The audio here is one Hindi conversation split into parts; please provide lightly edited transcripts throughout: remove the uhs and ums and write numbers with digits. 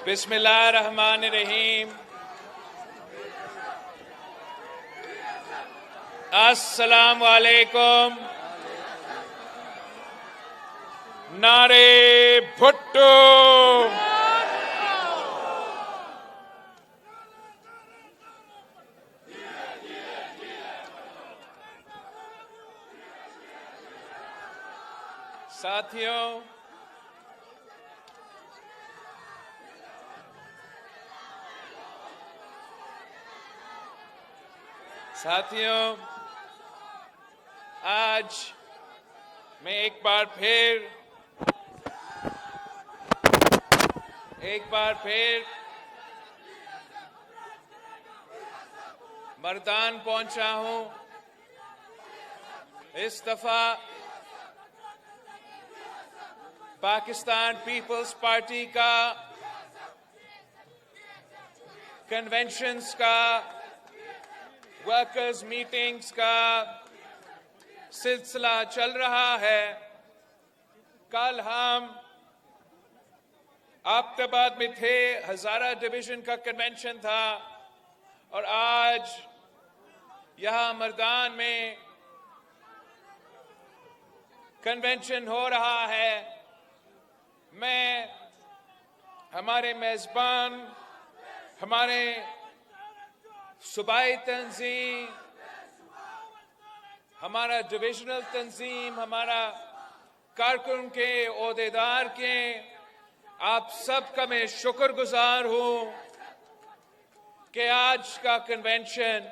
बिस्मिल्लाहिर्रहमानिर्रहीम। अस्सलाम वालेकुम। नारे भुट्टो। साथियों, आज मैं एक बार फिर मर्दान पहुंचा हूं। इस दफा पाकिस्तान पीपल्स पार्टी का कन्वेंशंस का, वर्कर्स मीटिंग्स का सिलसिला चल रहा है। कल हम आबताबाद में थे, हजारा डिवीजन का कन्वेंशन था, और आज यहां मर्दान में कन्वेंशन हो रहा है। मैं हमारे मेजबान, हमारे सूबाई तंजीम, हमारा डिविजनल तंजीम, हमारा कारकुन के, ओहदेदार के, आप सबका मैं शुक्रगुजार हूं कि आज का कन्वेंशन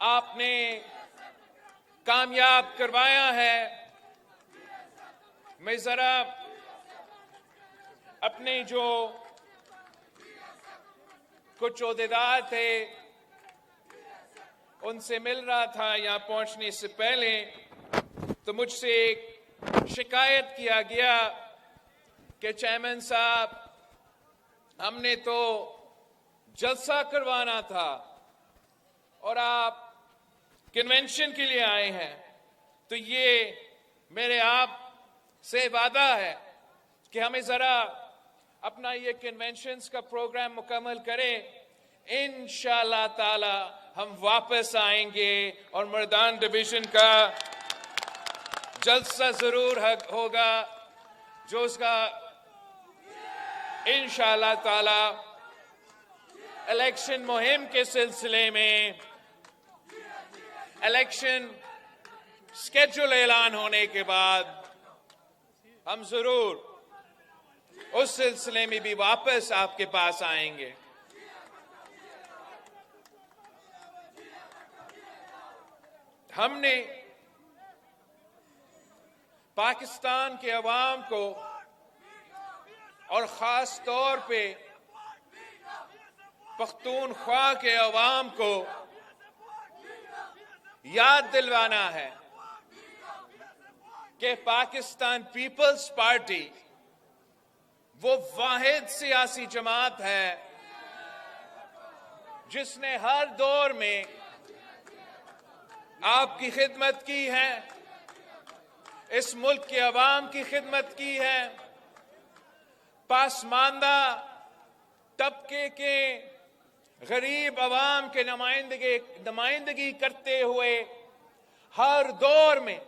आपने कामयाब करवाया है। मैं जरा अपने जो कुछ ओहदेदार थे उनसे मिल रहा था यहां पहुंचने से पहले, तो मुझसे एक शिकायत किया गया कि चेयरमैन साहब, हमने तो जलसा करवाना था और आप कन्वेंशन के लिए आए हैं, तो ये मेरे आप से वादा है कि हमें जरा अपना ये कन्वेंशंस का प्रोग्राम मुकम्मल करें। इंशाअल्लाह ताला हम वापस आएंगे और मर्दान डिवीजन का जलसा जरूर होगा, जो उसका इंशाअल्लाह ताला इलेक्शन मुहिम के सिलसिले में इलेक्शन स्केड्यूल ऐलान होने के बाद हम जरूर उस सिलसिले में भी वापस आपके पास आएंगे। हमने पाकिस्तान के अवाम को और खास तौर पे पख्तूनख्वा के अवाम को याद दिलवाना है कि पाकिस्तान पीपल्स पार्टी वो वाहिद सियासी जमात है जिसने हर दौर में आपकी खिदमत की है, इस मुल्क के अवाम की खिदमत की है, पासमानदा तबके के गरीब अवाम के नुमाइंदगी करते हुए हर दौर में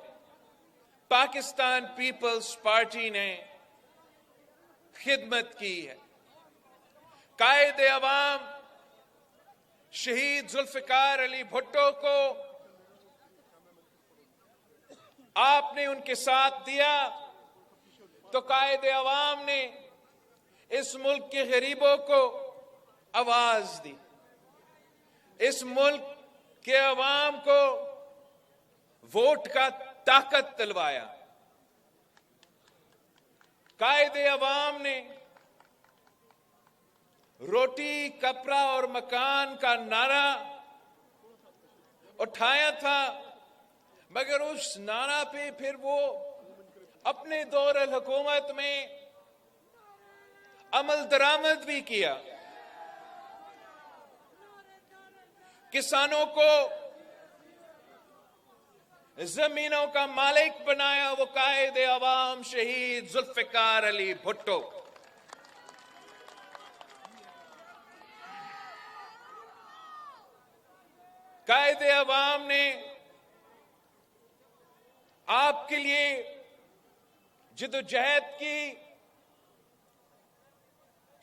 पाकिस्तान पीपल्स पार्टी ने खिदमत की है। कायदे अवाम शहीद जुल्फिकार अली भुट्टो को आपने उनके साथ दिया, तो कायदे अवाम ने इस मुल्क के गरीबों को आवाज दी, इस मुल्क के अवाम को वोट का ताकत दिलवाया। कायदे अवाम ने रोटी, कपड़ा और मकान का नारा उठाया था, मगर उस नारा पे फिर वो अपने दौर हुकूमत में अमल दरामद भी किया। किसानों को जमीनों का मालिक बनाया वो कायदे अवाम शहीद जुल्फिकार अली भुट्टो। कायदे अवाम ने आपके लिए जिद्दोजहद की,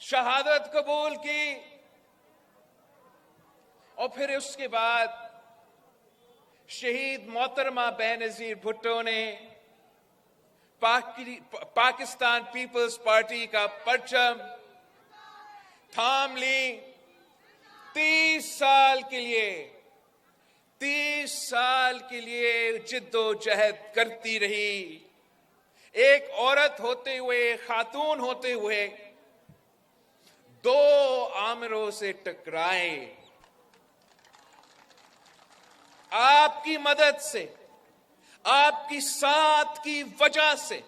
शहादत कबूल की, और फिर उसके बाद शहीद मोहतरमा बेनजीर भुट्टो ने पाकिस्तान पीपल्स पार्टी का परचम थाम ली। 30 साल के लिए जिद्दोजहद करती रही। एक औरत होते हुए, खातून होते हुए 2 आमिरों से टकराए। आपकी मदद से, आपकी साथ की वजह से,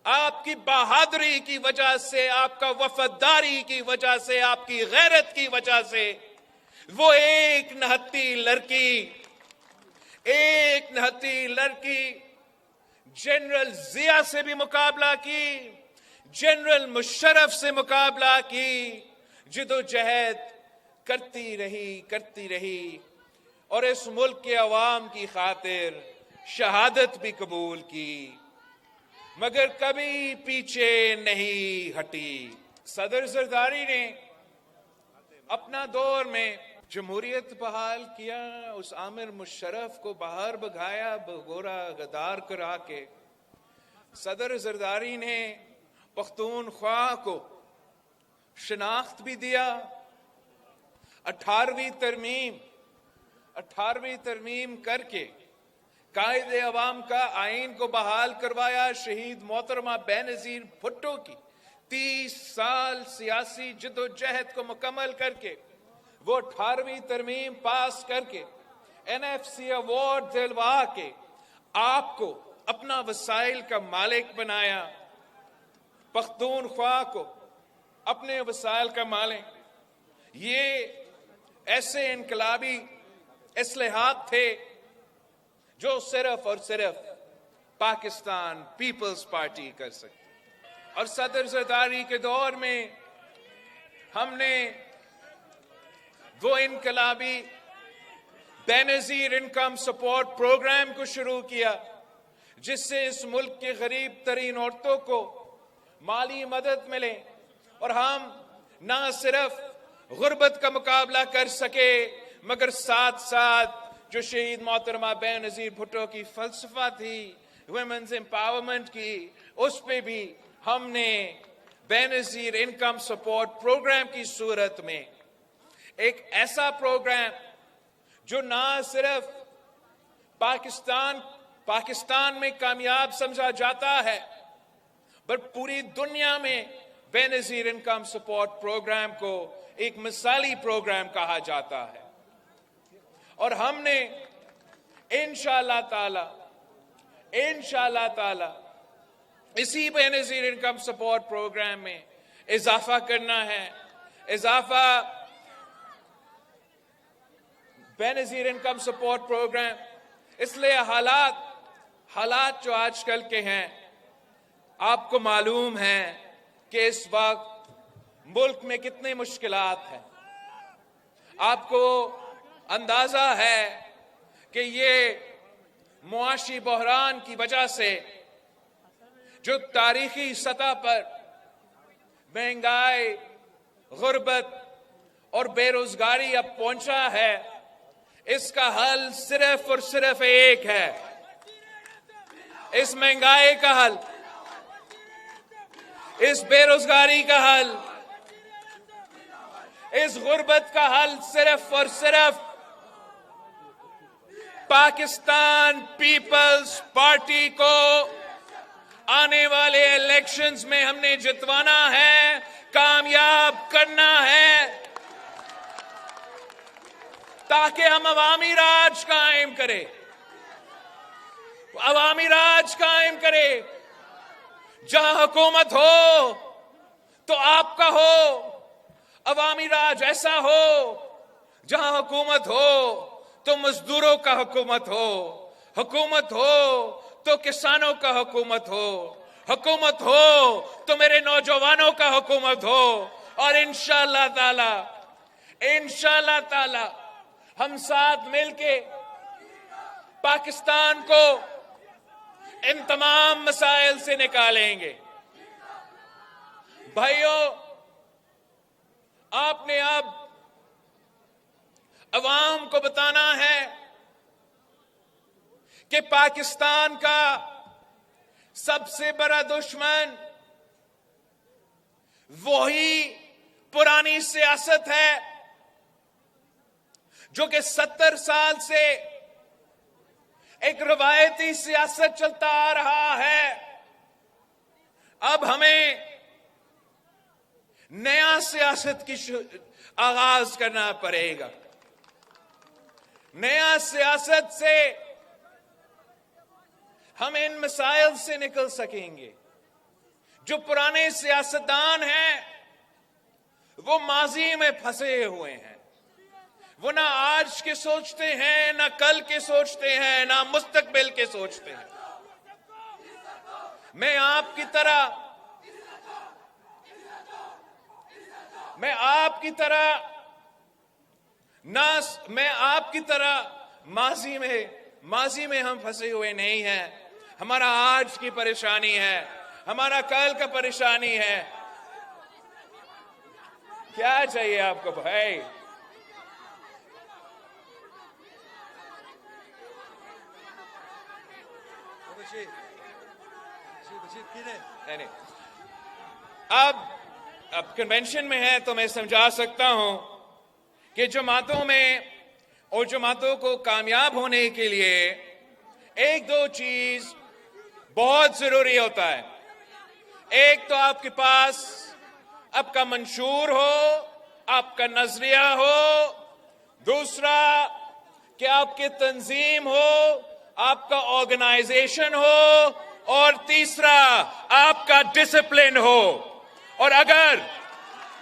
आपकी बहादुरी की वजह से, आपका वफादारी की वजह से, आपकी गैरत की वजह से वो एक नहत्ती लड़की जनरल जिया से भी मुकाबला की, जनरल मुशर्रफ से मुकाबला की, जिद्दोजहद करती रही और इस मुल्क के अवाम की खातिर शहादत भी कबूल की, मगर कभी पीछे नहीं हटी। सदर जरदारी ने अपना दौर में जमहूरियत बहाल किया, उस आमिर मुशर्रफ को बाहर भगाया, भगोरा गदार करा के। सदर जरदारी ने पख्तूनख्वा को शनाख्त भी दिया। 18वीं तरमीम करके कायदे अवाम का आइन को बहाल करवाया। शहीद मोहतरमा बेनजीर भुट्टो की 30 साल सियासी जिद्दोजहद को मुकम्मल करके वो 18वीं तरमीम पास करके NFC अवार्ड दिलवा के आपको अपना वसाइल का मालिक बनाया, पख्तूनख्वा को अपने वसाइल का मालिक। ये ऐसे इनकलाबी इस्लाहात थे जो सिर्फ और सिर्फ पाकिस्तान पीपल्स पार्टी कर सकती। और सदर जरदारी के दौर में हमने वो इनकलाबी बेनजीर इनकम सपोर्ट प्रोग्राम को शुरू किया, जिससे इस मुल्क के गरीब तरीन औरतों को माली मदद मिले और हम ना सिर्फ गुर्बत का मुकाबला कर सके, मगर साथ साथ जो शहीद मोहतरमा बेनजीर भुट्टो की फलसफा थी वुमेन्स एम्पावरमेंट की, उस पे भी हमने बेनजीर इनकम सपोर्ट प्रोग्राम की सूरत में एक ऐसा प्रोग्राम जो ना सिर्फ पाकिस्तान में कामयाब समझा जाता है, पर पूरी दुनिया में बेनजीर इनकम सपोर्ट प्रोग्राम को एक मिसाली प्रोग्राम कहा जाता है। और हमने इंशाअल्लाह ताला इसी बेनजीर इनकम सपोर्ट प्रोग्राम में इजाफा करना है। बेनजीर इनकम सपोर्ट प्रोग्राम इसलिए हालात जो आजकल के हैं, आपको मालूम है कि इस वक्त मुल्क में कितनी मुश्किलात हैं। आपको अंदाजा है कि ये मुआशी बहरान की वजह से जो तारीखी सतह पर महंगाई, गुर्बत और बेरोजगारी अब पहुंचा है, इसका हल सिर्फ और सिर्फ एक है। इस महंगाई का हल, इस बेरोजगारी का हल, इस गुर्बत का हल सिर्फ और सिर्फ पाकिस्तान पीपल्स पार्टी को आने वाले इलेक्शंस में हमने जितवाना है, कामयाब करना है, ताकि हम अवामी राज कायम करें। जहां हुकूमत हो तो आपका हो, अवामी राज ऐसा हो जहां हुकूमत हो तो मजदूरों का हुकूमत हो तो किसानों का हुकूमत हो तो मेरे नौजवानों का हुकूमत हो। और इंशाअल्लाह ताला हम साथ मिलके पाकिस्तान को इन तमाम मसाइल से निकालेंगे। भाइयों, आपने अब अवाम को बताना है कि पाकिस्तान का सबसे बड़ा दुश्मन वही पुरानी सियासत है जो कि 70 साल से एक रवायती सियासत चलता आ रहा है। अब हमें नया सियासत की आगाज करना पड़ेगा। नया सियासत से हम इन मसाइल से निकल सकेंगे। जो पुराने सियासतदान हैं वो माजी में फंसे हुए हैं। वो ना आज के सोचते हैं, ना कल के सोचते हैं, ना मुस्तकबिल के सोचते हैं। मैं आपकी तरह माजी में हम फंसे हुए नहीं हैं। हमारा आज की परेशानी है, हमारा कल का परेशानी है। क्या चाहिए आपको भाई? नहीं, अब कन्वेंशन में है तो मैं समझा सकता हूं कि जमातों में और जमातों को कामयाब होने के लिए एक दो चीज बहुत जरूरी होता है। एक तो आपके पास आपका मंशूर हो, आपका नजरिया हो। दूसरा कि आपकी तंजीम हो, आपका ऑर्गेनाइजेशन हो। और तीसरा आपका डिसिप्लिन हो। और अगर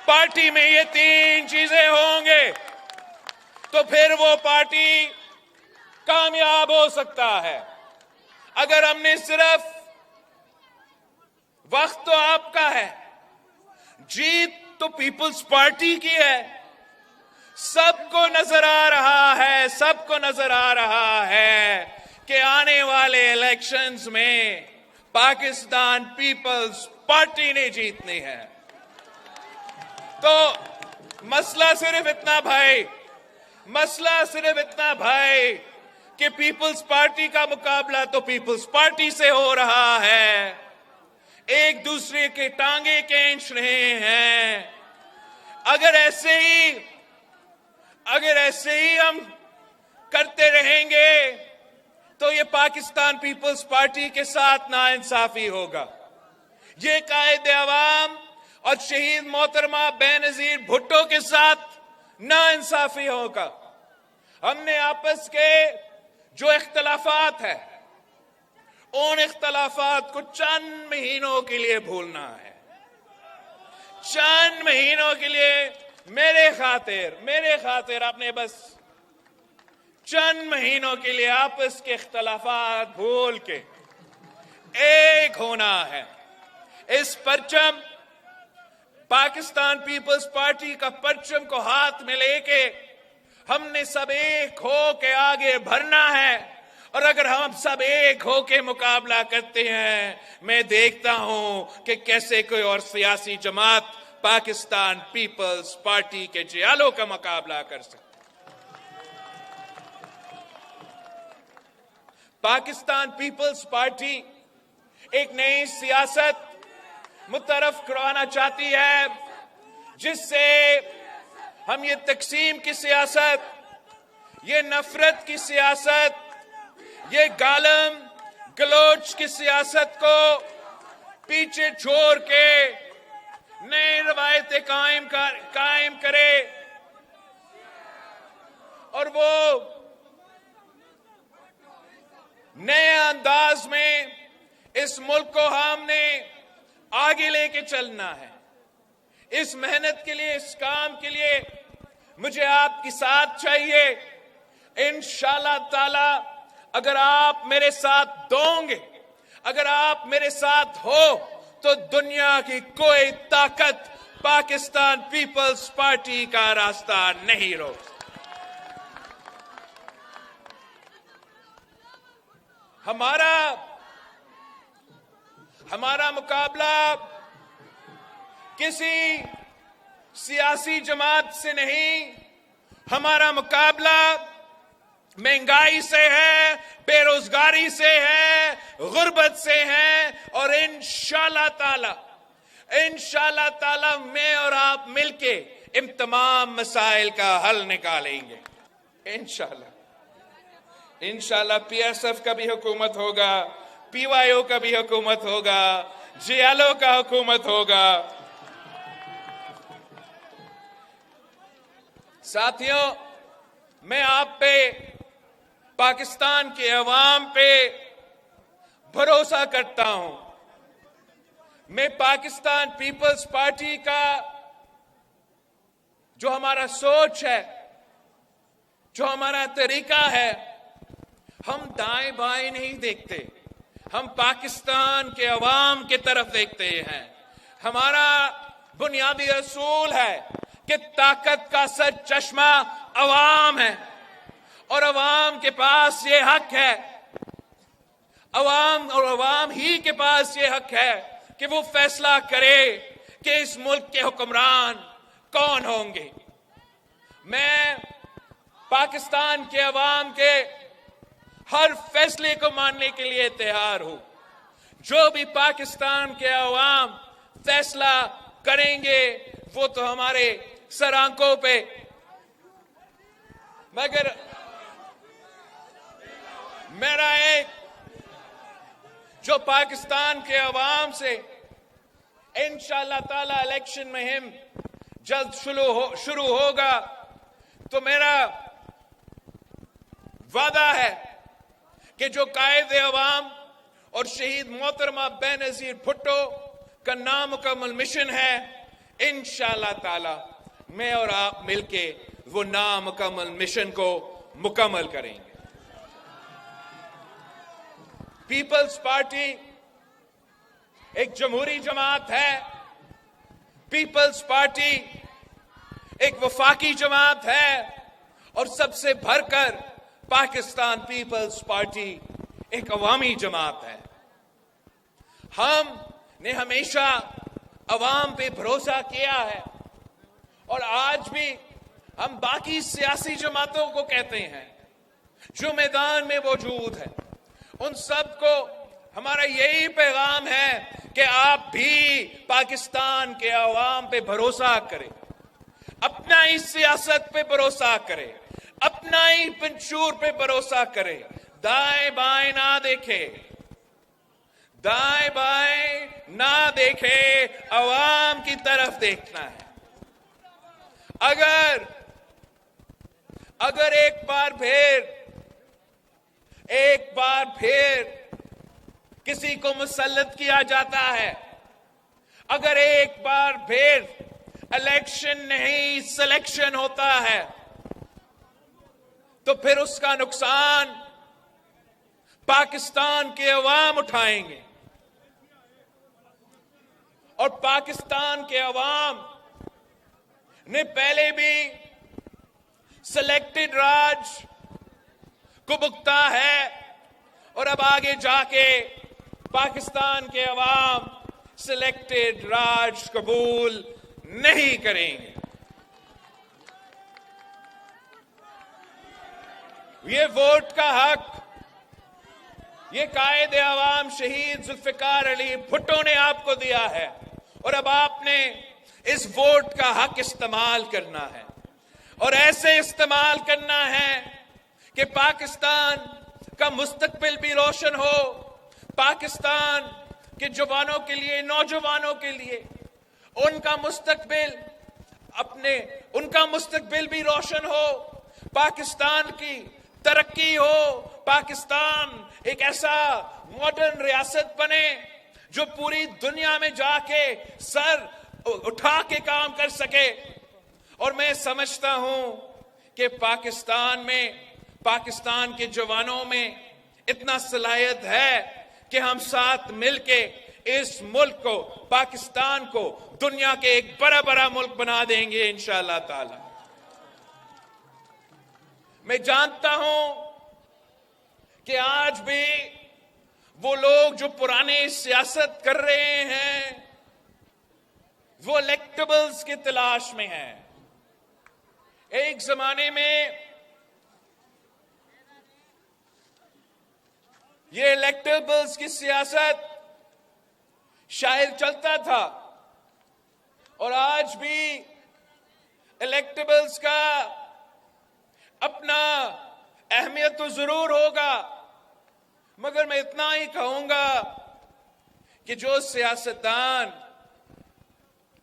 पार्टी में ये तीन चीजें होंगे तो फिर वो पार्टी कामयाब हो सकता है। अगर हमने सिर्फ वक्त तो आपका है, जीत तो पीपल्स पार्टी की है। सबको नजर आ रहा है कि आने वाले इलेक्शंस में पाकिस्तान पीपल्स पार्टी ने जीतनी है। तो मसला सिर्फ इतना भाई कि पीपल्स पार्टी का मुकाबला तो पीपल्स पार्टी से हो रहा है। एक दूसरे के टांगे खींच रहे हैं। अगर ऐसे ही हम करते रहेंगे तो ये पाकिस्तान पीपल्स पार्टी के साथ नाइंसाफी होगा। ये कायदे अवाम और शहीद मोहतरमा बेनजीर भुट्टो के साथ नाइंसाफी होगा। हमने आपस के जो इख्तलाफात है उन इख्तलाफात को चंद महीनों के लिए भूलना है। चंद महीनों के लिए मेरे खातिर आपने बस चंद महीनों के लिए आपस के इख्तलाफात भूल के एक होना है। इस परचम पाकिस्तान पीपल्स पार्टी का परचम को हाथ में लेके हमने सब एक हो के आगे बढ़ना है। और अगर हम सब एक हो के मुकाबला करते हैं, मैं देखता हूं कि कैसे कोई और सियासी जमात पाकिस्तान पीपल्स पार्टी के जियालों का मुकाबला कर सकते। पाकिस्तान पीपल्स पार्टी एक नई सियासत मुतरफ करवाना चाहती है, जिससे हम ये तकसीम की सियासत, ये नफरत की सियासत, ये गालम गलोच की सियासत को पीछे छोड़ के नई रवायतें कायम करे और वो नए अंदाज में इस मुल्क को हमने आगे लेके चलना है। इस मेहनत के लिए, इस काम के लिए मुझे आपकी साथ चाहिए। इंशाअल्लाह ताला अगर आप मेरे साथ दोगे, अगर आप मेरे साथ हो, तो दुनिया की कोई ताकत पाकिस्तान पीपल्स पार्टी का रास्ता नहीं रोक। हमारा मुकाबला किसी सियासी जमात से नहीं, हमारा मुकाबला महंगाई से है, बेरोजगारी से है, गुर्बत से है। और इंशाअल्लाह ताला मैं और आप मिलके इन तमाम मसाइल का हल निकालेंगे इंशाअल्लाह। पीएसएफ का भी हुकूमत होगा, पीवाईओ का भी हुकूमत होगा, जेएलओ का हुकूमत होगा। साथियों, मैं आप पे, पाकिस्तान के अवाम पे भरोसा करता हूं। मैं पाकिस्तान पीपल्स पार्टी का जो हमारा सोच है, जो हमारा तरीका है, हम दाएं बाएं नहीं देखते, हम पाकिस्तान के अवाम की तरफ देखते हैं। हमारा बुनियादी असूल है कि ताकत का सर चश्मा अवाम है और अवाम के पास ये हक है, अवाम ही के पास ये हक है कि वो फैसला करे कि इस मुल्क के हुक्मरान कौन होंगे। मैं पाकिस्तान के अवाम के हर फैसले को मानने के लिए तैयार हूं। जो भी पाकिस्तान के अवाम फैसला करेंगे वो तो हमारे सर आंखों पे, मगर मेरा एक जो पाकिस्तान के अवाम से इंशाअल्लाह ताला इलेक्शन मुहिम जल्द शुरू होगा, तो मेरा वादा है कि जो कायदे अवाम और शहीद मोहतरमा बेनजीर भुट्टो का नामुकम्मल मिशन है, इंशाअल्लाह ताला मैं और आप मिलके वो नामुकम्मल मिशन को मुकम्मल करेंगे। पीपल्स पार्टी एक जमहूरी जमात है, पीपल्स पार्टी एक वफाकी जमात है और सबसे भरकर पाकिस्तान पीपल्स पार्टी एक अवामी जमात है। हमने हमेशा अवाम पे भरोसा किया है और आज भी हम बाकी सियासी जमातों को कहते हैं जो मैदान में मौजूद है, उन सबको हमारा यही पैगाम है कि आप भी पाकिस्तान के अवाम पे भरोसा करें, अपना ही सियासत पे भरोसा करें, अपना ही मंशूर पे भरोसा करें, दाएं बाएं ना देखे, दाएं बाएं ना देखे, अवाम की तरफ देखना है। अगर एक बार फिर किसी को मुसल्लत किया जाता है, अगर एक बार फिर इलेक्शन नहीं सिलेक्शन होता है, तो फिर उसका नुकसान पाकिस्तान के अवाम उठाएंगे। और पाकिस्तान के अवाम ने पहले भी सिलेक्टेड राज को भुगता है और अब आगे जाके पाकिस्तान के अवाम सिलेक्टेड राज कबूल नहीं करेंगे। ये वोट का हक ये कायदे अवाम शहीद जुल्फिकार अली भुट्टो ने आपको दिया है और अब आपने इस वोट का हक इस्तेमाल करना है और ऐसे इस्तेमाल करना है कि पाकिस्तान का मुस्तकबिल भी रोशन हो, पाकिस्तान के जवानों के लिए, नौजवानों के लिए उनका मुस्तकबिल भी रोशन हो, पाकिस्तान की तरक्की हो, पाकिस्तान एक ऐसा मॉडर्न रियासत बने जो पूरी दुनिया में जाके सर उठा के काम कर सके। और मैं समझता हूं कि पाकिस्तान के जवानों में इतना सलाहियत है कि हम साथ मिलके इस मुल्क को, पाकिस्तान को दुनिया के एक बड़ा मुल्क बना देंगे इंशाअल्लाह ताला। मैं जानता हूं कि आज भी वो लोग जो पुराने सियासत कर रहे हैं वो इलेक्टेबल्स की तलाश में हैं। एक जमाने में ये इलेक्टेबल्स की सियासत शायद चलता था और आज भी इलेक्टेबल्स का अपना अहमियत तो जरूर होगा, मगर मैं इतना ही कहूंगा कि जो सियासतदान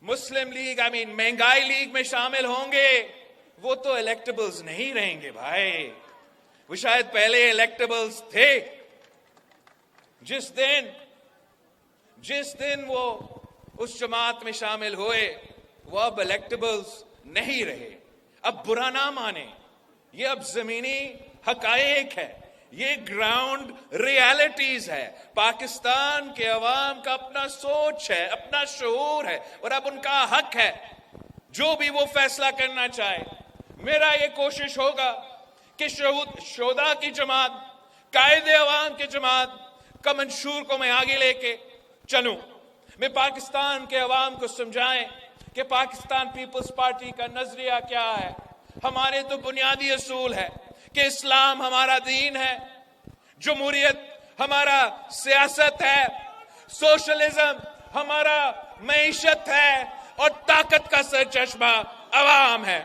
मुस्लिम लीग महंगाई लीग में शामिल होंगे वो तो इलेक्टेबल्स नहीं रहेंगे भाई। वो शायद पहले इलेक्टेबल्स थे। जिस दिन वो उस जमात में शामिल हुए वो अब इलेक्टेबल्स नहीं रहे। अब बुरा ना माने, ये अब जमीनी हकायक है, ये ग्राउंड रियलिटीज है। पाकिस्तान के अवाम का अपना सोच है, अपना शऊर है और अब उनका हक है जो भी वो फैसला करना चाहे। मेरा ये कोशिश होगा कि शोधा की जमात, कायदे अवाम की जमात का मंशूर को मैं आगे लेके चलूं। मैं पाकिस्तान के अवाम को समझाएं कि पाकिस्तान पीपल्स पार्टी का नजरिया क्या है। हमारे तो बुनियादी असूल है कि इस्लाम हमारा दीन है, जमहूरियत हमारा सियासत है, सोशलिज्म हमारा मईशत है और ताकत का सरचश्मा अवाम है।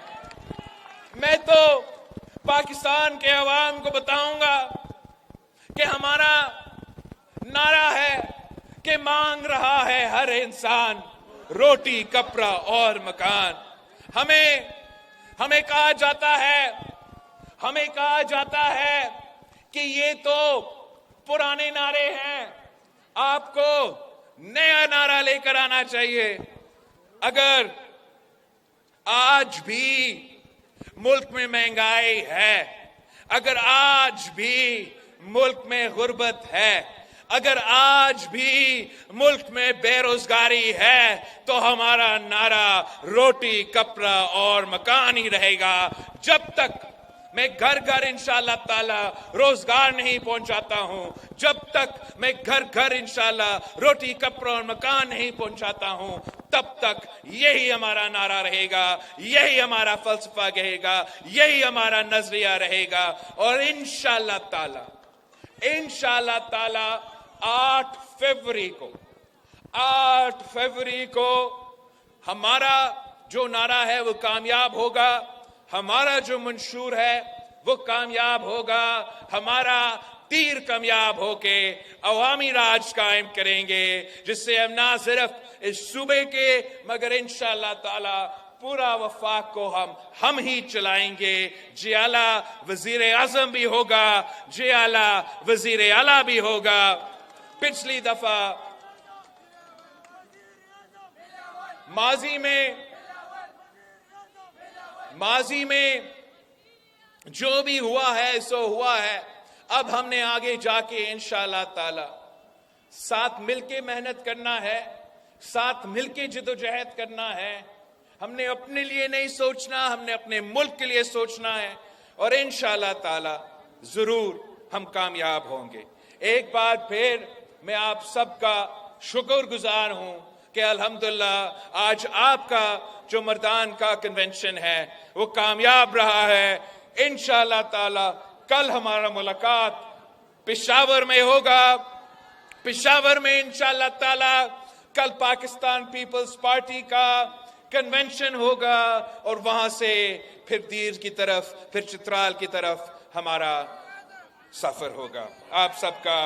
मैं तो पाकिस्तान के अवाम को बताऊंगा कि हमारा नारा है कि मांग रहा है हर इंसान रोटी, कपड़ा और मकान। हमें कहा जाता है कि ये तो पुराने नारे हैं, आपको नया नारा लेकर आना चाहिए। अगर आज भी मुल्क में महंगाई है, अगर आज भी मुल्क में गुर्बत है, अगर आज भी मुल्क में बेरोजगारी है, तो हमारा नारा रोटी, कपड़ा और मकान ही रहेगा। जब तक मैं घर घर इंशाअल्लाह ताला रोजगार नहीं पहुंचाता हूं, जब तक मैं घर घर इंशाअल्लाह रोटी, कपड़ा और मकान नहीं पहुंचाता हूं, तब तक यही हमारा नारा रहेगा, यही हमारा फलसफा रहेगा, यही हमारा नजरिया रहेगा। और इंशाअल्लाह ताला 8 फरवरी को हमारा जो नारा है वो कामयाब होगा, हमारा जो मंशूर है वो कामयाब होगा। हमारा तीर कामयाब होके अवामी राज कायम करेंगे, जिससे हम ना सिर्फ इस सूबे के मगर इंशाअल्लाह ताला पूरा वफाक को हम ही चलाएंगे। जियाला वजीर आजम भी होगा, जियाला वजीर आला भी होगा। पिछली दफा माजी में जो भी हुआ है सो हुआ है। अब हमने आगे जाके इंशाअल्लाह ताला साथ मिलके मेहनत करना है, साथ मिलके जिदोजहद करना है। हमने अपने लिए नहीं सोचना, हमने अपने मुल्क के लिए सोचना है और इंशाअल्लाह ताला जरूर हम कामयाब होंगे। एक बार फिर मैं आप सबका शुक्रगुजार हूं कि अल्हम्दुलिल्लाह आज आपका जो मर्दान का कन्वेंशन है वो कामयाब रहा है। इंशाअल्लाह ताला कल हमारा मुलाकात पेशावर में होगा। पेशावर में इंशाअल्लाह ताला कल पाकिस्तान पीपल्स पार्टी का कन्वेंशन होगा और वहां से फिर दीर की तरफ, फिर चित्राल की तरफ हमारा सफर होगा। आप सबका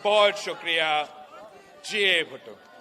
बहुत शुक्रिया। जिए भुट्टो।